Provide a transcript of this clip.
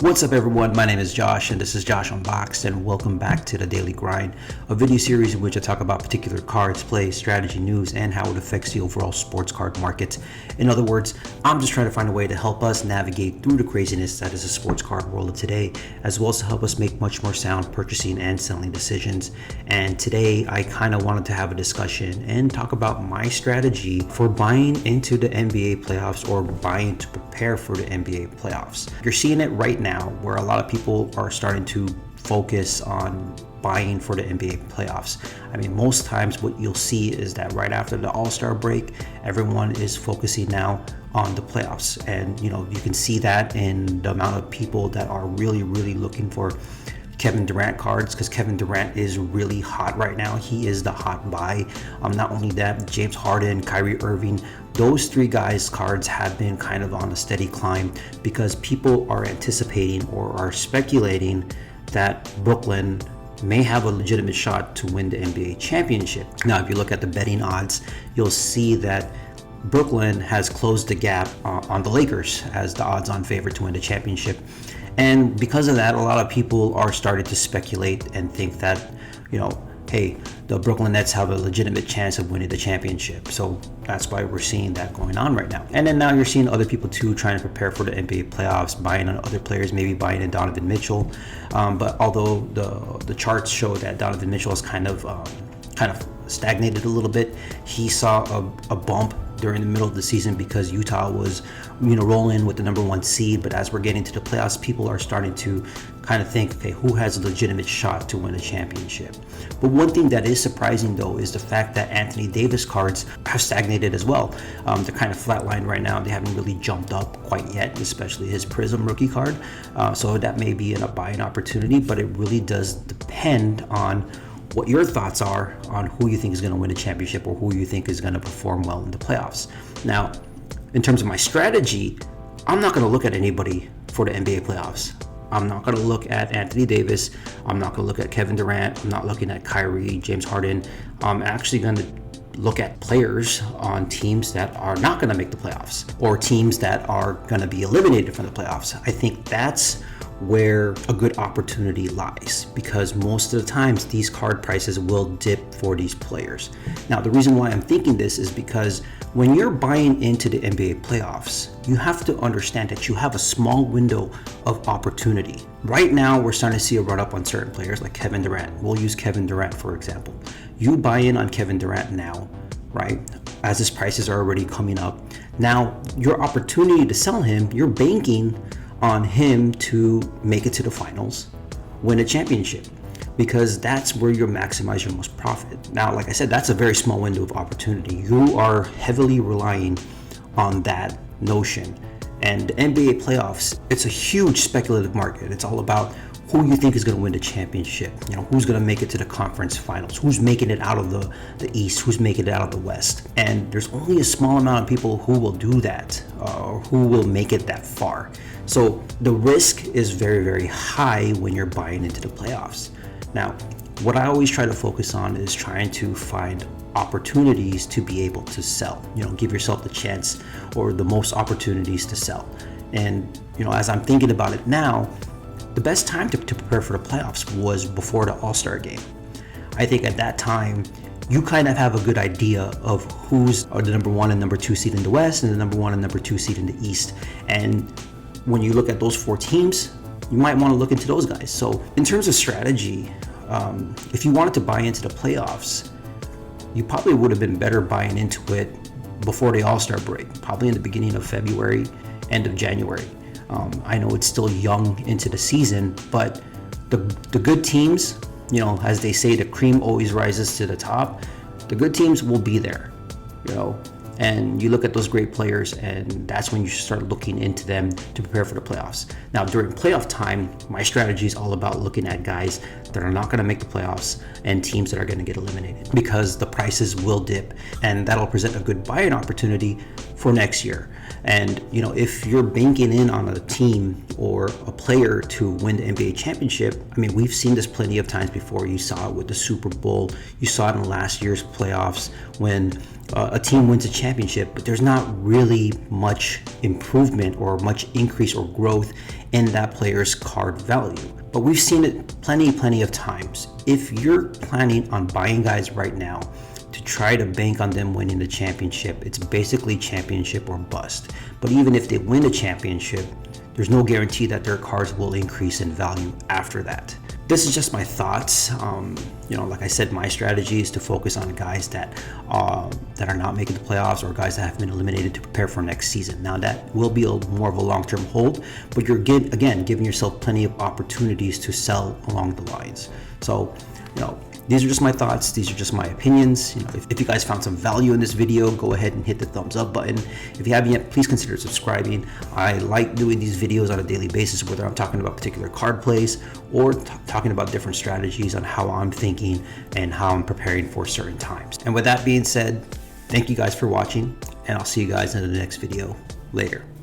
What's up everyone, my name is Josh and this is Josh Unboxed, and welcome back to the Daily Grind, a video series in which I talk about particular cards, plays, strategy, news, and how it affects the overall sports card market. In other words, I'm just trying to find a way to help us navigate through the craziness that is the sports card world of today, as well as to help us make much more sound purchasing and selling decisions. And today I kind of wanted to have a discussion and talk about my strategy for buying into the NBA playoffs, or buying to prepare for the NBA playoffs. You're seeing it right now where a lot of people are starting to focus on buying for the NBA playoffs. I mean, most times what you'll see is that right after the AllStar break, everyone is focusing now on the playoffs. And you can see that in the amount of people that are really looking for Kevin Durant cards, because Kevin Durant is really hot right now. He is the hot buy. Not only that, James Harden, Kyrie, Irving, those three guys' cards have been kind of on a steady climb because people are anticipating or are speculating that Brooklyn may have a legitimate shot to win the NBA championship. Now, if you look at the betting odds, you'll see that Brooklyn has closed the gap on the Lakers as the odds-on favorite to win the championship. And because of that, a lot of people are starting to speculate and think that, hey, the Brooklyn Nets have a legitimate chance of winning the championship. So that's why we're seeing that going on right now. And then now you're seeing other people too trying to prepare for the NBA playoffs, buying on other players, maybe buying in Donovan Mitchell. But although the charts show that Donovan Mitchell has kind of stagnated a little bit, he saw a bump during the middle of the season because Utah was rolling with the number one seed. But as we're getting to the playoffs, people are starting to kind of think, okay, who has a legitimate shot to win a championship? But one thing that is surprising though is the fact that Anthony Davis cards have stagnated as well. They're kind of flatlined right now. They haven't really jumped up quite yet, especially his Prism rookie card. So that may be a buying opportunity, but it really does depend on what your thoughts are on who you think is going to win a championship or who you think is going to perform well in the playoffs. Now, in terms of my strategy, I'm not going to look at anybody for the NBA playoffs. I'm not going to look at Anthony Davis. I'm not going to look at Kevin Durant. I'm not looking at Kyrie, James Harden. I'm actually going to look at players on teams that are not going to make the playoffs, or teams that are going to be eliminated from the playoffs. I think that's where a good opportunity lies, because most of the times these card prices will dip for these players. Now, the reason why I'm thinking this is because when you're buying into the NBA playoffs, you have to understand that you have a small window of opportunity. Right now, we're starting to see a run up on certain players like Kevin Durant. We'll use Kevin Durant, for example. You buy in on Kevin Durant now, right? As his prices are already coming up. Now, your opportunity to sell him, you're banking on him to make it to the finals, win a championship, because that's where you maximize your most profit. Now, like I said, that's a very small window of opportunity. You are heavily relying on that notion. And the NBA playoffs, it's a huge speculative market. It's all about who you think is going to win the championship, who's going to make it to the conference finals, who's making it out of the East, who's making it out of the West. And there's only a small amount of people who will do that, or who will make it that far. So the risk is very high when you're buying into the playoffs. Now, what I always try to focus on is trying to find opportunities to be able to sell. Give yourself the chance or the most opportunities to sell. And as I'm thinking about it now, the best time to prepare for the playoffs was before the AllStar Game. I think at that time, you kind of have a good idea of who's the number one and number two seed in the West and the number one and number two seed in the East. And when you look at those four teams, you might want to look into those guys. So in terms of strategy, if you wanted to buy into the playoffs, you probably would have been better buying into it before the All-Star break, probably in the beginning of February, end of January. I know it's still young into the season, but the good teams, as they say, the cream always rises to the top. The good teams will be there, and you look at those great players, and that's when you should start looking into them to prepare for the playoffs. Now, during playoff time, my strategy is all about looking at guys that are not going to make the playoffs and teams that are going to get eliminated, because the prices will dip, and that'll present a good buying opportunity for next year. And if you're banking in on a team or a player to win the NBA championship, I mean, we've seen this plenty of times before. You saw it with the Super Bowl. You saw it in last year's playoffs when a team wins a championship, but there's not really much improvement or much increase or growth in that player's card value. But we've seen it plenty of times. If you're planning on buying guys right now to try to bank on them winning the championship, it's basically championship or bust. But even if they win the championship, there's no guarantee that their cards will increase in value after that. This is just my thoughts. Like I said, my strategy is to focus on guys that are not making the playoffs or guys that have been eliminated to prepare for next season. Now that will be more of a long-term hold, but you're giving yourself plenty of opportunities to sell along the lines. So, these are just my thoughts. These are just my opinions. If you guys found some value in this video, go ahead and hit the thumbs up button. If you haven't yet, please consider subscribing. I like doing these videos on a daily basis, whether I'm talking about particular card plays or talking about different strategies on how I'm thinking and how I'm preparing for certain times. And with that being said, thank you guys for watching, and I'll see you guys in the next video later.